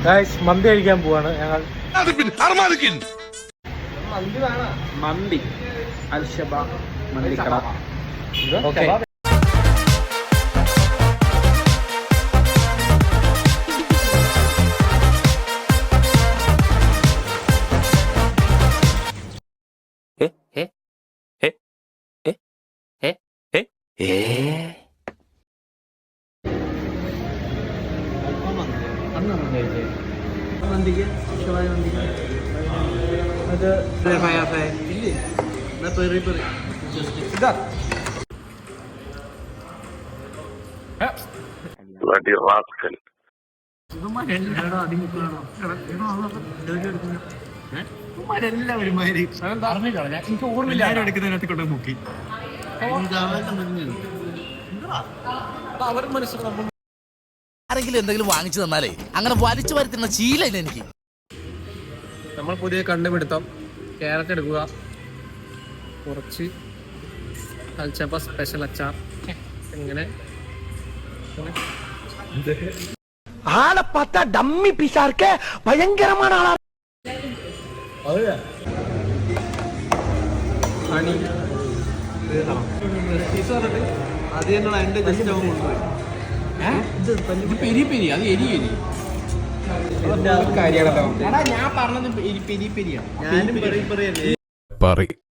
Guys മന്തി കഴിക്കാൻ പോവാണ് ഞങ്ങൾ. മന്തി അൽഷബ മന്തിക്കട. ഓക്കെ മന്തിക്ക് അത് ഇതാ എനിക്ക് ഓർമ്മയില്ല എടുക്കുന്നതിനകത്ത് കൊണ്ട് മുക്കി അവർ മനസ്സിലാവും. ആരെങ്കിലും എന്തെങ്കിലും വാങ്ങിച്ചു തന്നാലേ അങ്ങനെ വലിച്ചു വരുത്തുന്ന ശീലമില്ല എനിക്ക്. നമ്മൾ പുതിയ കണ്ടുപിടുത്തം ക്യാരറ്റ് എടുക്കുക, കുറച്ച് അൽച്ചപ്പ സ്പെഷ്യൽ അച്ചാർ, ഇങ്ങനെ ஆளை பார்த்தா டம்மி பீஸா இருக்க பயங்கரமான ஆளா. അത് തന്നെയാണ് എന്റെ പെരി പെരി അത് എരി എരി കാര്യമാണല്ലോ. ഞാൻ പറഞ്ഞത് പെരി പെരിയാണ്. ഞാനും